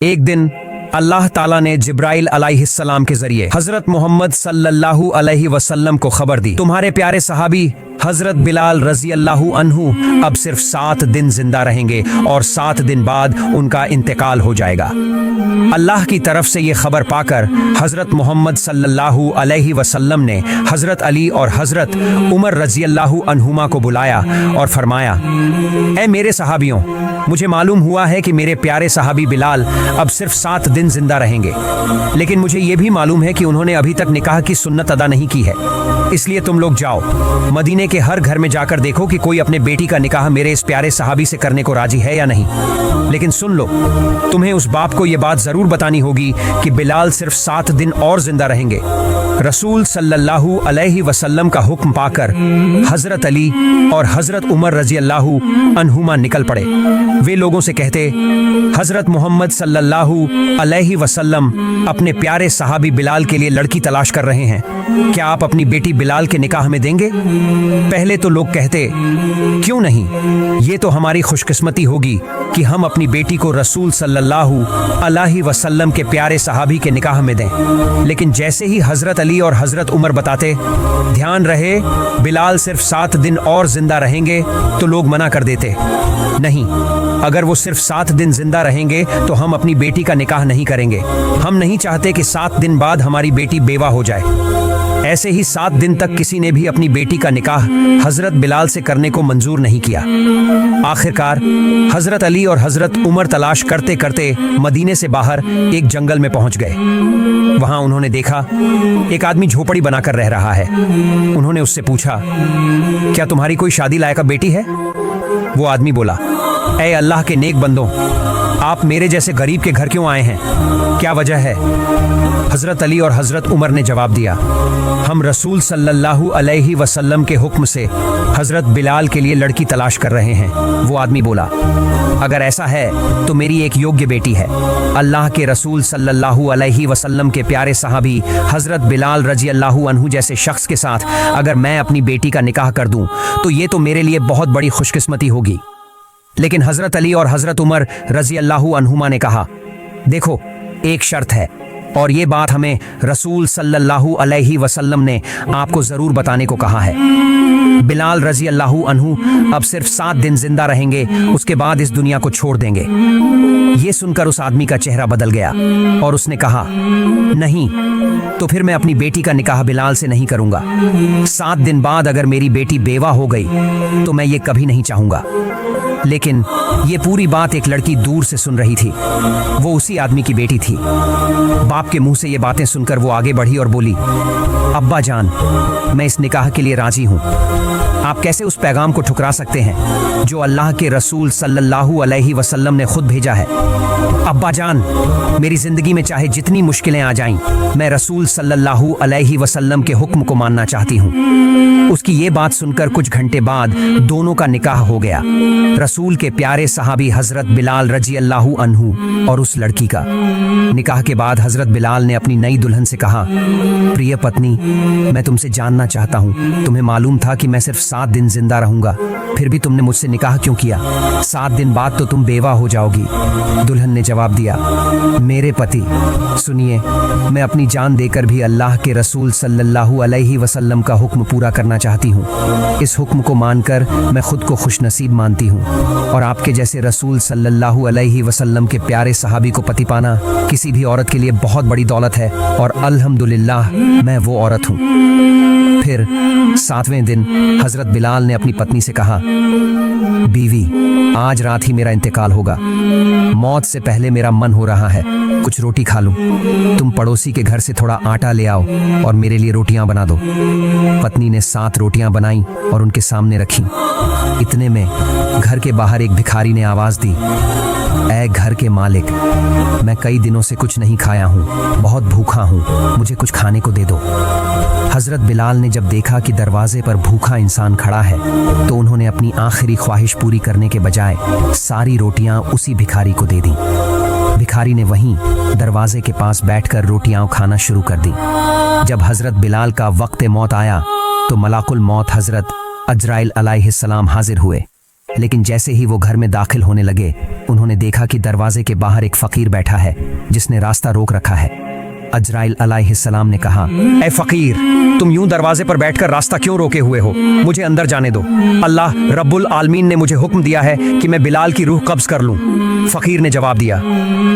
एक दिन अल्लाह ताला ने जिब्राइल अलैहिस्सलाम के जरिए हजरत मोहम्मद सल्लल्लाहु अलैहि वसल्लम को खबर दी, तुम्हारे प्यारे सहाबी हजरत बिलाल रजी अल्लाहु अन्हु अब सिर्फ 7 दिन जिंदा रहेंगे और 7 दिन बाद उनका इंतकाल हो जाएगा। अल्लाह की तरफ से ये खबर पाकर हजरत मोहम्मद सल्लल्लाहु अलैहि वसल्लम ने हजरत अली और हजरत उमर रजी अल्लाहु अन्हुमा को बुलाया और फरमाया, ऐ मेरे सहाबियों, मुझे मालूम हुआ है कि मेरे प्यारे सहाबी बिलाल अब सिर्फ 7 दिन जिंदा रहेंगे, लेकिन मुझे ये भी मालूम है कि उन्होंने अभी तक निकाह की सुन्नत अदा नहीं की है। इसलिए तुम लोग जाओ, मदीने के हर घर में जाकर देखो कि कोई अपने बेटी का निकाह मेरे इस प्यारे सहाबी से करने को राजी है या नहीं। लेकिन सुन लो, तुम्हें उस बाप को यह बात जरूर बतानी होगी कि बिलाल सिर्फ 7 दिन और जिंदा रहेंगे। रसूल सल्लल्लाहु अलैहि वसल्लम का हुक्म पाकर हजरत अली और हजरत उमर रजी अल्लाहु अन्हुमा निकल पड़े। वे लोगों से कहते, हजरत मोहम्मद सल्लल्लाहु अलैहि वसल्लम अपने प्यारे सहाबी बिलाल के लिए लड़की तलाश कर रहे हैं, क्या आप अपनी बेटी बिलाल के निकाह में देंगे? पहले तो लोग कहते, क्यों नहीं, ये तो हमारी खुशकिस्मती होगी कि हम अपनी बेटी को रसूल सल्लल्लाहु अलैहि वसल्लम के प्यारे सहाबी के निकाह में दें। लेकिन जैसे ही हजरत अली और हजरत उमर बताते, ध्यान रहे बिलाल सिर्फ 7 दिन और जिंदा रहेंगे, तो लोग मना कर देते, नहीं, अगर वो सिर्फ 7 दिन जिंदा रहेंगे तो हम अपनी बेटी का निकाह नहीं करेंगे। हम नहीं चाहते कि 7 दिन बाद हमारी बेटी बेवा हो जाए। ऐसे ही 7 दिन तक किसी ने भी अपनी बेटी का निकाह हजरत बिलाल से करने को मंजूर नहीं किया। आखिरकार हजरत अली और हजरत उमर तलाश करते करते मदीने से बाहर एक जंगल में पहुंच गए। वहां उन्होंने देखा एक आदमी झोपड़ी बनाकर रह रहा है। उन्होंने उससे पूछा, क्या तुम्हारी कोई शादी लायक बेटी है? वो आदमी बोला, ऐ अल्लाह के नेक बंदों, आप मेरे जैसे गरीब के घर क्यों आए हैं? क्या वजह है? हजरत अली और हजरत उमर ने जवाब दिया, हम रसूल सल्लल्लाहु अलैहि वसल्लम के हुक्म से हजरत बिलाल के लिए लड़की तलाश कर रहे हैं। वो आदमी बोला, अगर ऐसा है तो मेरी एक योग्य बेटी है। अल्लाह के रसूल सल्लल्लाहु अलैहि वसल्लम के प्यारे सहाबी हजरत बिलाल रजी अल्लाहु अन्हु जैसे शख्स के साथ अगर मैं अपनी बेटी का निकाह कर दूं तो ये तो मेरे लिए बहुत बड़ी खुशकिस्मती होगी। लेकिन हजरत अली और हजरत उमर रजी अल्लाहु अन्हुमा ने कहा, देखो, एक शर्त है और ये बात हमें रसूल सल्लल्लाहु अलैहि वसल्लम ने आपको जरूर बताने को कहा है। बिलाल रजी अल्लाहु अन्हु अब सिर्फ 7 दिन जिंदा रहेंगे, उसके बाद इस दुनिया को छोड़ देंगे। ये सुनकर उस आदमी का चेहरा बदल गया और उसने कहा, नहीं, तो फिर मैं अपनी बेटी का निकाह बिलाल से नहीं करूंगा। 7 दिन बाद अगर मेरी बेटी बेवा हो गई तो मैं ये कभी नहीं चाहूंगा। लेकिन ये पूरी बात एक लड़की दूर से सुन रही थी। वो उसी आदमी की बेटी थी। बाप के मुंह से ये बातें सुनकर वो आगे बढ़ी और बोली, अब्बा जान, मैं इस निकाह के लिए राजी हूँ। आप कैसे उस पैगाम को ठुकरा सकते हैं जो अल्लाह के रसूल सल्लल्लाहु अलैहि वसल्लम ने खुद भेजा है? अब्बा जान, मेरी जिंदगी में चाहे जितनी मुश्किलें आ जाएं, मैं रसूल सल्लल्लाहु अलैहि वसल्लम के हुक्म को मानना चाहती हूँ। उसकी ये बात सुनकर कुछ घंटे बाद दोनों का निकाह हो गया, रसूल के प्यारे सहाबी हजरत बिलाल रजी अल्लाहु अन्हु और उस लड़की का। निकाह के बाद हजरत बिलाल ने अपनी नई दुल्हन से कहा, प्रिय पत्नी, मैं तुमसे जानना चाहता हूँ, तुम्हें मालूम था कि मैं सिर्फ 7 दिन जिंदा रहूंगा, फिर भी तुमने मुझसे निकाह क्यों किया? 7 दिन बाद तो तुम बेवा हो जाओगी। दुल्हन ने जवाब दिया, मेरे पति, सुनिए, मैं अपनी जान देकर भी अल्लाह के रसूल सल्लल्लाहु अलैहि वसल्लम का हुक्म पूरा करना चाहती हूँ। इस हुक्म को मानकर मैं खुद को खुशनसीब मानती हूँ और आपके जैसे रसूल सल्लल्लाहु अलैहि वसल्लम के प्यारे सहाबी को पति पाना किसी भी औरत के लिए बहुत बड़ी दौलत है और अल्हम्दुलिल्लाह मैं वो औरत हूँ। फिर 7वें दिन हजरत बिलाल ने अपनी पत्नी से कहा, बीवी, आज रात ही मेरा इंतकाल होगा। मौत से पहले मेरा मन हो रहा है कुछ रोटी खा लूं। तुम पड़ोसी के घर से थोड़ा आटा ले आओ और मेरे लिए रोटियां बना दो। पत्नी ने 7 रोटियां बनाई और उनके सामने रखी। इतने में घर के बाहर एक भिखारी ने आवाज दी, ऐ घर के मालिक, मैं कई दिनों से कुछ नहीं खाया हूँ, बहुत भूखा हूँ, मुझे कुछ खाने को दे दो। हजरत बिलाल ने जब देखा कि दरवाजे पर भूखा इंसान खड़ा है तो उन्होंने अपनी आखिरी ख्वाहिश पूरी करने के बजाय सारी रोटियां उसी भिखारी को दे दी। भिखारी ने वहीं दरवाजे के पास बैठकर रोटियां खाना शुरू कर दी। जब हजरत बिलाल का वक्त मौत आया तो मलाकुल मौत हजरत अजराइल अलैहिस्सलाम हाजिर हुए। लेकिन जैसे ही वो घर में दाखिल होने लगे, उन्होंने देखा कि दरवाजे के बाहर एक फकीर बैठा है जिसने रास्ता रोक रखा है। अजराइल अलैहिस्सलाम ने कहा, ए फकीर, तुम यूं दरवाजे पर बैठकर रास्ता क्यों रोके हुए हो? मुझे अंदर जाने दो। अल्लाह रब्बुल आलमीन ने मुझे हुक्म दिया है कि मैं बिलाल की रूह कब्ज कर लूं। फकीर ने जवाब दिया,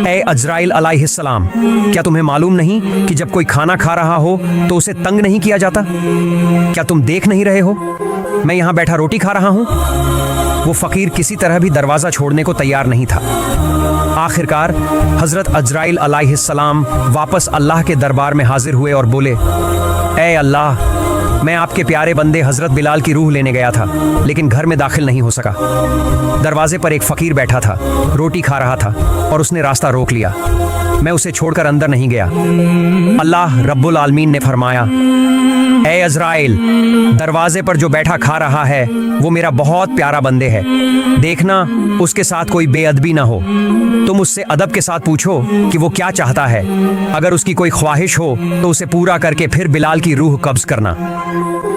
ए अजराइल अलैहिस्सलाम, क्या तुम्हें मालूम नहीं कि जब कोई खाना खा रहा हो तो उसे तंग नहीं किया जाता? क्या तुम देख नहीं रहे हो मैं यहाँ बैठा रोटी खा रहा हूँ? वो फकीर किसी तरह भी दरवाजा छोड़ने को तैयार नहीं था। आखिरकार हजरत अजराइल अलैहिस्सलाम वापस अल्लाह के दरबार में हाजिर हुए और बोले, ए अल्लाह, मैं आपके प्यारे बंदे हजरत बिलाल की रूह लेने गया था, लेकिन घर में दाखिल नहीं हो सका। दरवाजे पर एक फकीर बैठा था, रोटी खा रहा था और उसने रास्ता रोक लिया। मैं उसे छोड़कर अंदर नहीं गया। अल्लाह रब्बुल आलमीन ने फरमाया, ए अजराइल, दरवाजे पर जो बैठा खा रहा है वो मेरा बहुत प्यारा बंदे है। देखना उसके साथ कोई बेअदबी ना हो। तुम उससे अदब के साथ पूछो कि वो क्या चाहता है। अगर उसकी कोई ख्वाहिश हो तो उसे पूरा करके फिर बिलाल की रूह कब्ज करना।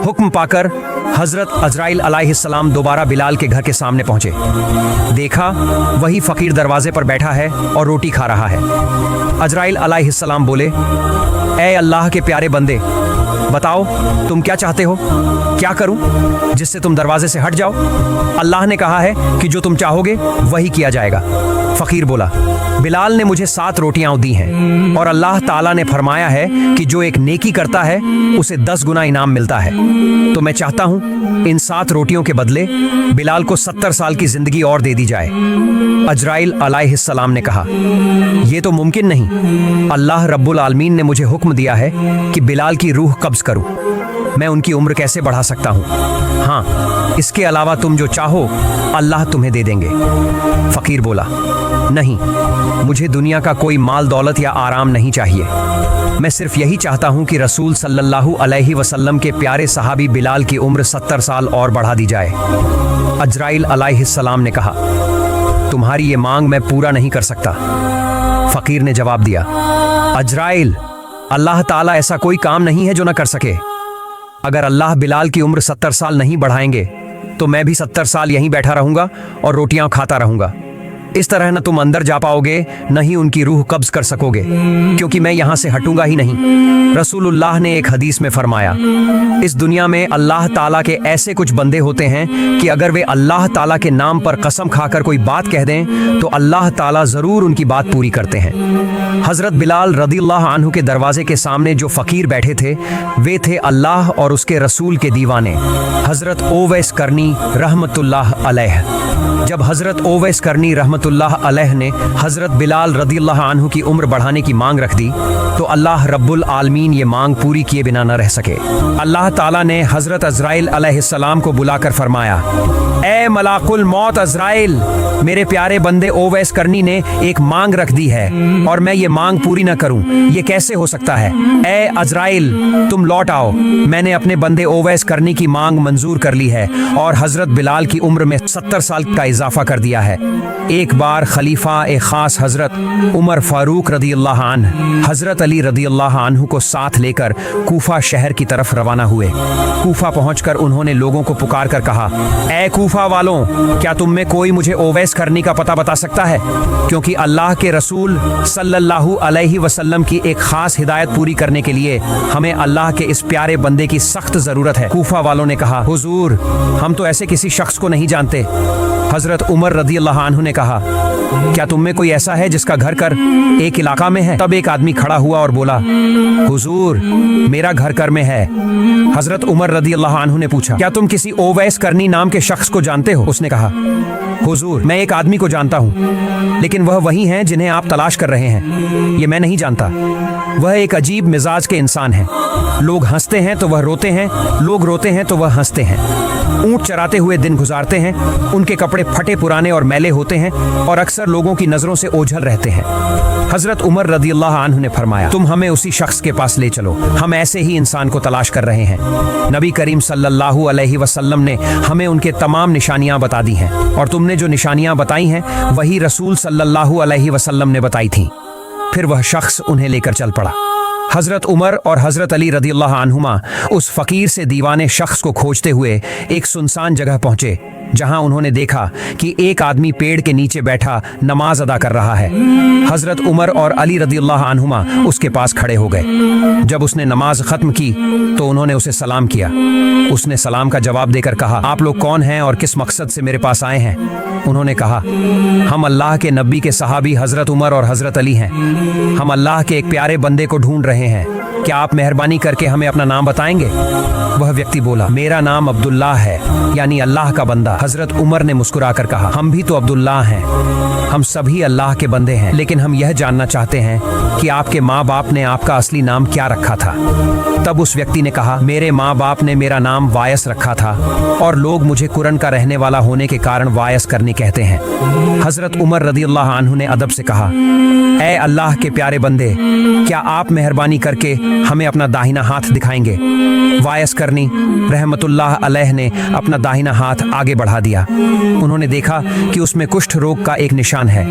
हुक्म पाकर हजरत अजराइल अलैहिस्सलाम दोबारा बिलाल के घर के सामने पहुंचे। देखा वही फकीर दरवाजे पर बैठा है और रोटी खा रहा है। अजराइल अलैहिस्सलाम बोले, ए अल्लाह के प्यारे बंदे, बताओ तुम क्या चाहते हो? क्या करूं जिससे तुम दरवाजे से हट जाओ? अल्लाह ने कहा है कि जो तुम चाहोगे वही किया जाएगा। फकीर बोला, बिलाल ने मुझे 7 रोटियां दी हैं और अल्लाह ताला ने फरमाया है कि जो एक नेकी करता है उसे 10 गुना इनाम मिलता है। तो मैं चाहता हूं इन 7 रोटियों के बदले बिलाल को 70 साल की जिंदगी और दे दी जाए। अजराइल अलैहिस्सलाम ने कहा, यह तो मुमकिन नहीं। अल्लाह रब्बुल आलमीन ने मुझे हुक्म दिया है कि बिलाल की रूह कब्ज करूं। मैं उनकी उम्र कैसे बढ़ा सकता हूं? हाँ, इसके अलावा तुम जो चाहो अल्लाह तुम्हें दे देंगे। फकीर बोला, नहीं, मुझे दुनिया का कोई माल दौलत या आराम नहीं चाहिए। मैं सिर्फ यही चाहता हूं कि रसूल सल्लल्लाहु अलैहि वसल्लम के प्यारे सहाबी बिलाल की उम्र 70 साल और बढ़ा दी जाए। अजराइल अलैहिस्सलाम ने कहा, तुम्हारी ये मांग मैं पूरा नहीं कर सकता। फकीर ने जवाब दिया, अजराइल, अल्लाह ताला ऐसा कोई काम नहीं है जो ना कर सके। अगर अल्लाह बिलाल की उम्र 70 साल नहीं बढ़ाएंगे तो मैं भी 70 साल यहीं बैठा रहूंगा और रोटियां खाता रहूंगा। इस तरह न तुम अंदर जा पाओगे न ही उनकी रूह कब्ज कर सकोगे, क्योंकि मैं यहां से हटूंगा ही नहीं। रसूलुल्लाह ने एक हदीस में फरमाया, इस दुनिया में अल्लाह ताला के ऐसे कुछ बंदे होते हैं कि अगर वे अल्लाह ताला के नाम पर कसम खाकर कोई बात कह दें तो अल्लाह ताला जरूर उनकी बात पूरी करते हैं। हजरत बिलाल रदियल्लाहु अन्हु के दरवाजे के सामने जो फकीर बैठे थे वे थे अल्लाह और उसके रसूल के दीवाने हजरत ओवैस करनी रहमतुल्लाह अलैह। जब हजरत ओवैस करनी रहमतुल्लाह अलैह ने हजरत बिलाल रदियल्लाहु अन्हु की उम्र बढ़ाने की मांग रख दी तो अल्लाह रब्बुल आलमीन ये मांग पूरी किए बिना न रह सके। अल्लाह ताला ने हजरत अजराइल अलैहिस्सलाम को बुलाकर फरमाया, ए मलाकुल मौत अजराइल, मेरे प्यारे बंदे ओवैस करनी ने एक मांग रख दी है और मैं ये मांग पूरी न करूं, ये कैसे हो सकता है? ए अजराइल, तुम लौट आओ। मैंने अपने बंदे ओवैस करनी की मांग मंजूर कर ली है और हजरत बिलाल की उम्र में 70 साल का इजाफा कर दिया है। एक बार खलीफा एक खास हजरत उमर फारूक रदियल्लाहु अन्हु हजरत अली रदियल्लाहु अन्हु को साथ लेकर कूफा शहर की तरफ रवाना हुए। कूफा पहुंचकर उन्होंने लोगों को पुकार कर कहा, ए कूफा वालों, क्या तुम में कोई मुझे ओवैस करनी का पता बता सकता है? क्योंकि अल्लाह के रसूल सल्लल्लाहु अलैहि वसल्लम की एक खास हिदायत पूरी करने के लिए हमें अल्लाह के इस प्यारे बंदे की सख्त जरूरत है। कूफा वालों ने कहा, हुजूर, हम तो ऐसे किसी शख्स को नहीं जानते। हजरत उमर रदियल्लाहु अन्हु ने कहा, क्या तुम में कोई ऐसा है जिसका घर कर एक इलाका में है? तब एक आदमी खड़ा हुआ और बोला, हुजूर, मेरा घर कर में है। हजरत उमर रदियल्लाहु अन्हु ने पूछा, क्या तुम किसी ओवैस करनी नाम के शख्स को जानते हो? उसने कहा, हुजूर, मैं एक आदमी को जानता हूँ, लेकिन वह वही हैं जिन्हें आप तलाश कर रहे हैं। ये मैं नहीं जानता। वह एक अजीब मिजाज के इंसान है। लोग हंसते हैं तो वह रोते हैं, लोग रोते हैं तो वह हंसते हैं। ऊंट चराते हुए दिन गुजारते हैं। उनके कपड़े फटे पुराने और मैले होते हैं और अक्सर लोगों की नजरों से ओझल रहते हैं। हजरत उमर रदियल्लाहु अन्हु ने फरमाया, तुम हमें उसी शख्स के पास ले चलो, हम ऐसे ही इंसान को तलाश कर रहे हैं। नबी करीम सल्लल्लाहु अलैहि वसल्लम ने हमें उनके तमाम निशानियां बता दी हैं और तुमने जो निशानियां बताई हैं वही रसूल सल्लल्लाहु अलैहि वसल्लम ने बताई थी। फिर वह शख्स उन्हें लेकर चल पड़ा। हजरत उमर और हजरत अली रदियल्लाहु अन्हुमा उस फकीर से दीवाने शख्स को खोजते हुए एक सुनसान जगह पहुंचे जहां उन्होंने देखा कि एक आदमी पेड़ के नीचे बैठा नमाज अदा कर रहा है। हजरत उमर और अली रदियल्लाहु अन्हुमा उसके पास खड़े हो गए। जब उसने नमाज खत्म की तो उन्होंने उसे सलाम किया। उसने सलाम का जवाब देकर कहा, आप लोग कौन हैं और किस मकसद से मेरे पास आए हैं? उन्होंने कहा, हम अल्लाह के नबी के सहाबी हजरत उमर और हजरत अली हैं। हम अल्लाह के एक प्यारे बंदे को ढूंढ रहे हैं। क्या आप मेहरबानी करके हमें अपना नाम बताएंगे? वह व्यक्ति बोला, मेरा नाम अब्दुल्लाह है, यानी अल्लाह का बंदा। हजरत उमर ने मुस्कुराकर कहा, हम भी तो अब्दुल्लाह हैं। हम सभी अल्लाह के बंदे हैं, लेकिन हम यह जानना चाहते हैं कि आपके माँ बाप ने आपका असली नाम क्या रखा था? तब उस व्यक्ति ने कहा, मेरे माँ बाप ने मेरा नाम वायस रखा था और लोग मुझे कुरन का रहने वाला होने के कारण वायस करनी कहते हैं। हजरत उमर रदियल्लाहु अन्हु ने अदब से कहा, ऐ अल्लाह के प्यारे बंदे, क्या आप मेहरबानी करके हमें अपना दाहिना हाथ दिखाएंगे? वायस करनी रहमतुल्लाह अलैह ने अपना दाहिना हाथ आगे बढ़ा दिया। उन्होंने देखा कि उसमें कुष्ठ रोग का एक निशान है,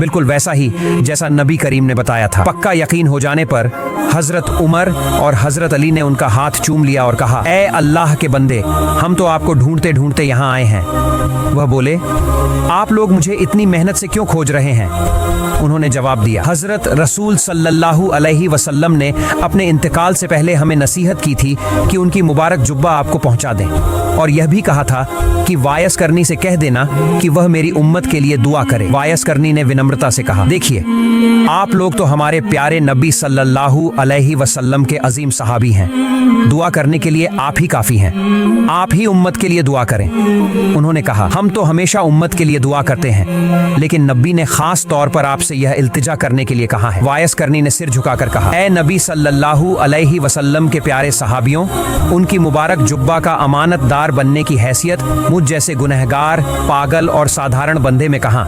बिल्कुल वैसा ही जैसा नबी करीम ने बताया था। पक्का यकीन हो जाने पर हजरत उमर और हजरत अली ने उनका हाथ चूम लिया और कहा, ऐ अल्लाह के बंदे, हम तो आपको ढूंढते ढूंढते यहाँ आए हैं। वह बोले, आप लोग मुझे इतनी मेहनत से क्यों खोज रहे हैं? उन्होंने जवाब दिया, हजरत रसूल सल्लल्लाहु अलैहि वसल्लम ने अपने इंतकाल से पहले हमें नसीहत की थी कि उनकी मुबारक जुब्बा आपको पहुंचा दें, और यह भी कहा था कि वायस करनी से कह देना कि वह मेरी उम्मत के लिए दुआ करे। वायस करनी ने विनम्रता से कहा, देखिए, आप लोग तो हमारे प्यारे नबी सल्लल्लाहु अलैहि वसल्लम के अजीम सहाबी हैं। दुआ करने के लिए आप ही काफी हैं। आप ही उम्मत के लिए दुआ करें। उन्होंने कहा, हम तो हमेशा उम्मत के लिए दुआ करते हैं, लेकिन नबी ने खास तौर पर आपसे यह इल्तिजा करने के लिए कहा है। वायस करनी ने सिर झुकाकर कहा, ऐ नबी सल्लल्लाहु अलैहि वसल्लम के प्यारे सहाबियों, उनकी मुबारक जुब्बा का अमानतदार बनने की हैसियत मुझ जैसे गुनहगार, पागल और साधारण बंदे में कहां?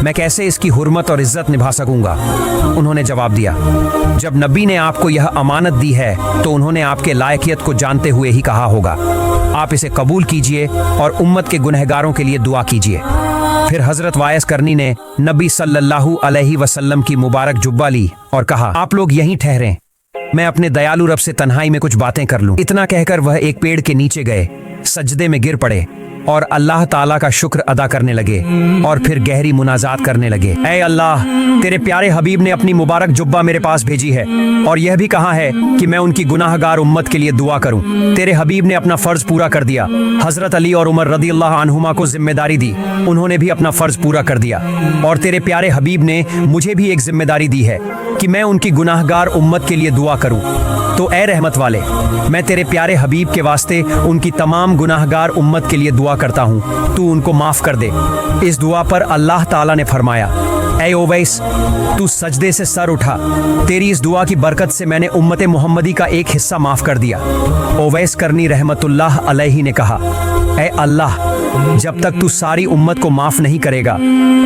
मैं कैसे इसकी हुर्मत और इज्जत निभा सकूंगा? उन्होंने जवाब दिया, जब नबी ने आपको यह अमानत दी है तो उन्होंने आपके लायकियत को जानते हुए ही कहा होगा। आप इसे कबूल कीजिए और उम्मत के गुनहगारों के लिए दुआ कीजिए। फिर हजरत वायस करनी ने नबी सल्लल्लाहु अलैहि वसल्लम की मुबारक जुब्बा ली और कहा, आप लोग यहीं ठहरें, मैं अपने दयालु रब से तन्हाई में कुछ बातें कर लूं। इतना कहकर वह एक पेड़ के नीचे गए, सजदे में गिर पड़े और अल्लाह ताला का शुक्र अदा करने लगे और फिर गहरी मुनाजात करने लगे। ऐ अल्लाह, तेरे प्यारे हबीब ने अपनी मुबारक जुब्बा मेरे पास भेजी है और यह भी कहा है कि मैं उनकी गुनाहगार उम्मत के लिए दुआ करूं। तेरे हबीब ने अपना फर्ज पूरा कर दिया। हजरत अली और उमर रदियल्लाहु अन्हुमा को जिम्मेदारी दी, उन्होंने भी अपना फर्ज पूरा कर दिया। और तेरे प्यारे हबीब ने मुझे भी एक जिम्मेदारी दी है कि मैं उनकी गुनाहगार उम्मत के लिए दुआ करूं। तो ए रहमत वाले, मैं तेरे प्यारे हबीब के वास्ते उनकी तमाम गुनाहगार उम्मत के लिए दुआ करता हूँ, तू उनको माफ कर दे। इस दुआ पर अल्लाह ताला ने फरमाया, ऐ ओवैस, तू सजदे से सर उठा, तेरी इस दुआ की बरकत से मैंने उम्मत मोहम्मदी का एक हिस्सा माफ कर दिया। ओवैस करनी रहमतुल्लाह अलैहि ने कहा, ऐ अल्लाह, जब तक तू सारी उम्मत को माफ नहीं करेगा,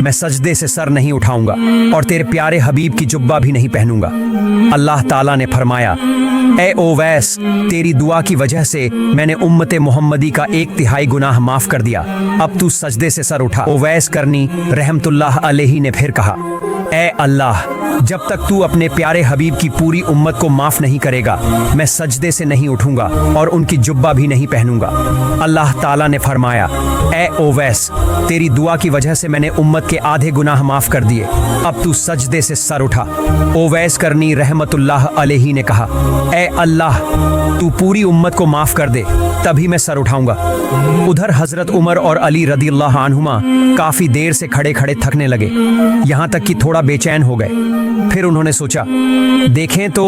मैं सजदे से सर नहीं उठाऊंगा और तेरे प्यारे हबीब की जुब्बा भी नहीं पहनूंगा। अल्लाह ताला ने फरमाया, ऐ ओवैस, तेरी दुआ की वजह से मैंने उम्मत मोहम्मदी का 1/3 गुनाह माफ कर दिया, अब तू सजदे से सर उठा। ओवैस करनी रहमतुल्लाह अलैहि ने फिर कहा, ऐ अल्लाह, जब तक तू अपने प्यारे हबीब की पूरी उम्मत को माफ नहीं करेगा, मैं सजदे से नहीं उठूंगा और उनकी जुब्बा भी नहीं पहनूंगा। अल्लाह ताला ने फरमाया, ऐ ओवैस, तेरी दुआ की वजह से मैंने उम्मत के आधे गुनाह माफ कर दिए, अब तू सजदे से सर उठा। ओवैस करनी रहमतुल्लाह अलैहि ने कहा, ऐ अल्लाह, तू पूरी उम्मत को माफ कर दे, तभी मैं सर उठाऊंगा। उधर हजरत उमर और अली रदियल्लाहु अन्हुमा काफी देर से खड़े खड़े थकने लगे, यहाँ तक कि थोड़ा बेचैन हो गए। फिर उन्होंने सोचा, देखें तो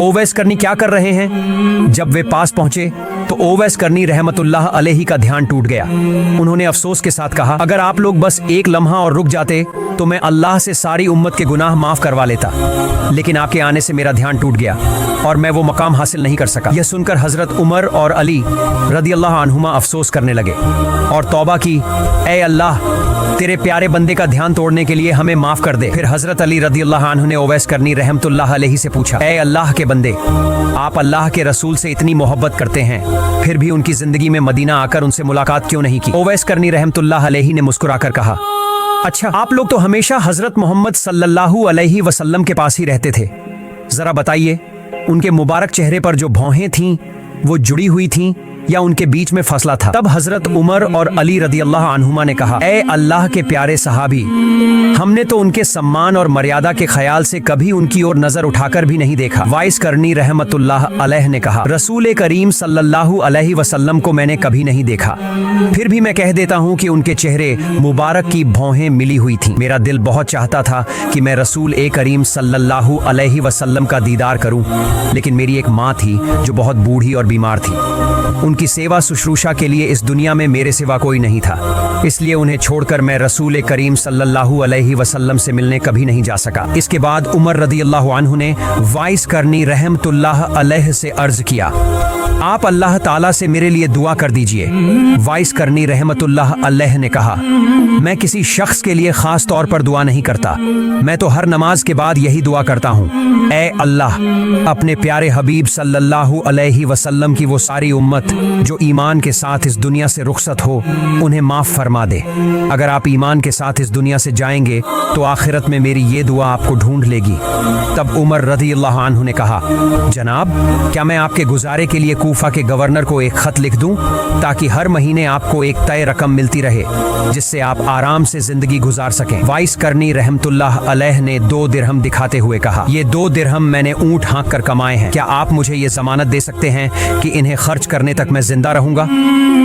ओवैस करनी क्या कर रहे हैं। जब वे पास पहुंचे तो ओवैस करनी रहमतुल्लाह अलैहि का ध्यान टूट गया। उन्होंने अफसोस के साथ कहा, अगर आप लोग बस एक लम्हा और रुक जाते तो मैं अल्लाह से सारी उम्मत के गुनाह माफ करवा लेता, लेकिन आपके आने से मेरा ध्यान टूट गया और मैं वो मकाम हासिल नहीं कर सका। यह सुनकर हजरत उमर और अली रदियल्लाहु अन्हुमा अफसोस करने लगे और तौबा की, ऐ अल्लाह, तेरे प्यारे बंदे का ध्यान तोड़ने के लिए हमें माफ कर दे। फिर हजरत अली रदियल्लाहु अन्हु ने ओवैस करनी रहमतुल्लाह अलैहि से पूछा, ऐ अल्लाह के बंदे, आप अल्लाह के रसूल से इतनी मोहब्बत करते हैं, फिर भी उनकी जिंदगी में मदीना आकर उनसे मुलाकात क्यों नहीं की? ओवैस करनी रहमतुल्लाह अलैहि ने मुस्कुराकर कहा, अच्छा, आप लोग तो हमेशा हजरत मोहम्मद सल्लल्लाहु अलैहि वसल्लम के पास ही रहते थे, जरा बताइए, उनके मुबारक चेहरे पर जो भौहें थीं वो जुड़ी हुई थीं या उनके बीच में फसला था। तब हजरत उमर और अली रदियल्लाहु अन्हुमा ने कहा, ए अल्लाह के प्यारे सहाबी, हमने तो उनके सम्मान और मर्यादा के ख्याल से कभी उनकी ओर नजर उठाकर भी नहीं देखा। वाइस करनी रहमतुल्लाह अलैह ने कहा, रसूल करीम सल्लल्लाहु अलैहि वसल्लम को मैंने कभी नहीं देखा, फिर भी मैं कह देता हूँ कि उनके चेहरे मुबारक की भौहें मिली हुई थी। मेरा दिल बहुत चाहता था कि मैं रसूल करीम सल्लल्लाहु अलैहि वसल्लम का दीदार करूं, लेकिन मेरी एक माँ थी जो बहुत बूढ़ी और बीमार थी। उनकी सेवा शुश्रूषा के लिए इस दुनिया में मेरे सिवा कोई नहीं था, इसलिए उन्हें छोड़कर मैं रसूल करीम सल्लल्लाहु अलैहि वसल्लम से मिलने कभी नहीं जा सका। इसके बाद उमर रदियल्लाहु अन्हु ने वाइस करनी रहमतुल्लाह अलैह से अर्ज किया, आप अल्लाह ताला से मेरे लिए दुआ कर दीजिए। वाइस करनी रहमतुल्लाह अलैह ने कहा, मैं किसी शख्स के लिए खास तौर पर दुआ नहीं करता, मैं तो हर नमाज के बाद यही दुआ करता हूँ, ए अल्लाह, अपने प्यारे हबीब सल्लल्लाहु अलैहि वसल्लम की वो सारी उम्मत जो ईमान के साथ इस दुनिया से रुखसत हो, उन्हें माफ फरमा दे। अगर आप ईमान के साथ इस दुनिया से जाएंगे तो आखिरत में मेरी ये दुआ आपको ढूंढ लेगी। तब उमर रज़ियल्लाहु अन्हु ने कहा, जनाब, क्या मैं आपके गुजारे के लिए कूफा के गवर्नर को एक खत लिख दूं ताकि हर महीने आपको एक तय रकम मिलती रहे जिससे आप आराम से जिंदगी गुजार सकें। वाइस करनी रहमतुल्लाह अलैह ने 2 दिरहम दिखाते हुए कहा, ये 2 दिरहम मैंने ऊंट हाँक कर कमाए हैं, क्या आप मुझे ये जमानत दे सकते हैं कि इन्हें खर्च करने तक मैं जिंदा रहूंगा?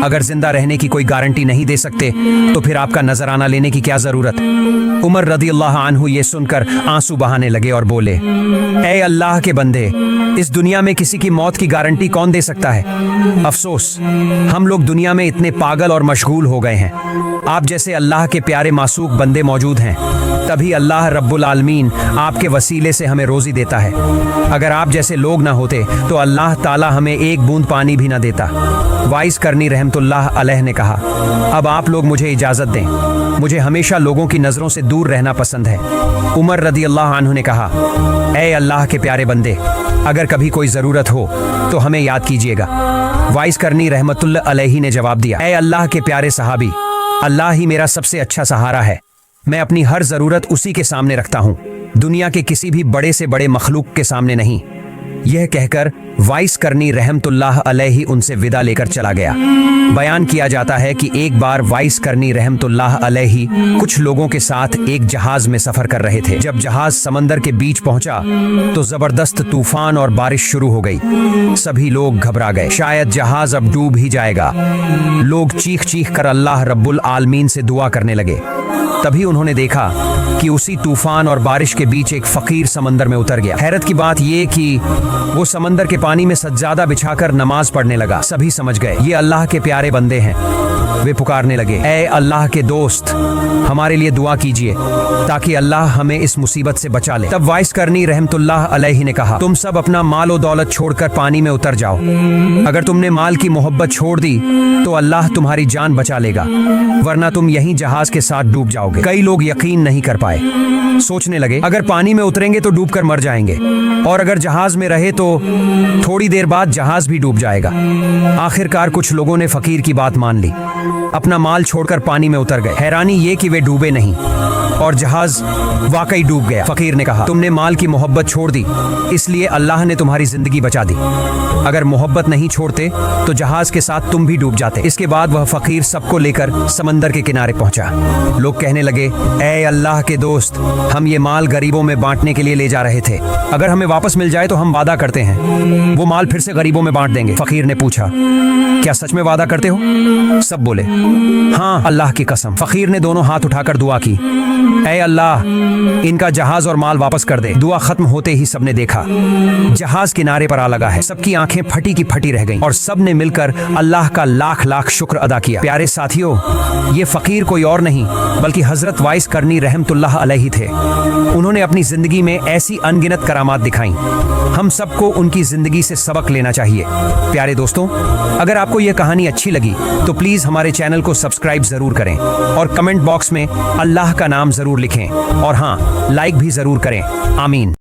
अगर जिंदा रहने की कोई गारंटी नहीं दे सकते तो फिर आपका नजराना लेने की क्या जरूरत? उमर रज़ियल्लाहु अन्हु ये सुनकर आंसू बहाने लगे और बोले, ए अल्लाह के बंदे, इस दुनिया में किसी की मौत की गारंटी कौन दे सकता है? अफसोस, हम लोग दुनिया में इतने पागल और मशगूल हो गए हैं। आप जैसे अल्लाह के प्यारे मासूक बंदे मौजूद हैं, तभी अल्लाह रब्बुल आलमीन आपके वसीले से हमें रोजी देता है। अगर आप जैसे लोग ना होते तो अल्लाह ताला हमें एक बूंद पानी भी ना देता। वाइस करनी रहमतुल्लाह अलैह ने कहा, अब आप लोग मुझे इजाजत दें, मुझे हमेशा लोगों की नजरों से दूर रहना पसंद है। उमर रज़ियल्लाहु अन्हु ने कहा, ए अल्लाह के प्यारे बंदे, अगर कभी कोई जरूरत हो तो हमें याद कीजिएगा। वाइस करनी रहमतुल्लाह अलैही ने जवाब दिया, ए अल्लाह के प्यारे सहाबी, अल्लाह ही मेरा सबसे अच्छा सहारा है, मैं अपनी हर जरूरत उसी के सामने रखता हूँ, दुनिया के किसी भी बड़े से बड़े मखलूक के सामने नहीं। यह कहकर वाइस करनी रहमतुल्लाह अलैही उनसे विदा लेकर चला गया। बयान किया जाता है कि एक बार वाइस करनी रहमतुल्लाह अलैही कुछ लोगों के साथ एक जहाज में सफर कर रहे थे। जब जहाज समंदर के बीच पहुंचा तो जबरदस्त तूफान और बारिश शुरू हो गई। सभी लोग घबरा गए, शायद जहाज अब डूब ही जाएगा। लोग चीख चीख कर अल्लाह रब्बुल आलमीन से दुआ करने लगे। तभी उन्होंने देखा कि उसी तूफान और बारिश के बीच एक फकीर समंदर में उतर गया। हैरत की बात यह कि वो समंदर के पानी में सज्जादा बिछाकर नमाज पढ़ने लगा। सभी समझ गए ये अल्लाह के प्यारे बंदे हैं। वे पुकारने लगे, ए अल्लाह के दोस्त, हमारे लिए दुआ कीजिए ताकि अल्लाह हमें इस मुसीबत से बचा ले। तब वाइस करनी रहमतुल्लाह अलैही ने कहा, तुम सब अपना माल और दौलत छोड़कर पानी में उतर जाओ। अगर तुमने माल की मोहब्बत छोड़ दी तो अल्लाह तुम्हारी जान बचा लेगा, वरना तुम यहीं जहाज के साथ डूब जाओगे। कई लोग यकीन नहीं कर पाए, सोचने लगे अगर पानी में उतरेंगे तो डूबकर मर जाएंगे, और अगर जहाज में रहे तो थोड़ी देर बाद जहाज भी डूब जाएगा। आखिरकार कुछ लोगों ने फकीर की बात मान ली, अपना माल छोड़कर पानी में उतर गए। हैरानी ये कि वे डूबे नहीं और जहाज वाकई डूब गया। फकीर ने कहा, तुमने माल की मोहब्बत छोड़ दी, इसलिए अल्लाह ने तुम्हारी जिंदगी बचा दी। अगर मोहब्बत नहीं छोड़ते तो जहाज के साथ तुम भी डूब जाते। इसके बाद वह फकीर सबको लेकर समंदर के किनारे पहुंचा। लोग कहने लगे, ए अल्लाह के दोस्त, हम ये माल गरीबों में बांटने के लिए ले जा रहे थे, अगर हमें वापस मिल जाए तो हम वादा करते हैं वो माल फिर से गरीबों में बांट देंगे। फकीर ने पूछा, क्या सच में वादा करते हो? सब बोले, हाँ अल्लाह की कसम। फकीर ने दोनों हाथ उठाकर दुआ की, ऐ अल्लाह, इनका जहाज और माल वापस कर दे। दुआ खत्म होते ही सबने देखा जहाज किनारे पर आ लगा है। सबकी आंखें फटी की फटी रह गईं और सबने मिलकर अल्लाह का लाख लाख शुक्र अदा किया। प्यारे साथियों, ये फकीर कोई और नहीं बल्कि हजरत वाइस करनी रहमतुल्लाह अलैही थे। उन्होंने अपनी जिंदगी में ऐसी अनगिनत करामात दिखाई, हम सबको उनकी जिंदगी से सबक लेना चाहिए। प्यारे दोस्तों, अगर आपको यह कहानी अच्छी लगी तो प्लीज हमारे चैनल को सब्सक्राइब जरूर करें और कमेंट बॉक्स में अल्लाह का नाम जरूर लिखें, और हाँ, लाइक भी जरूर करें। आमीन।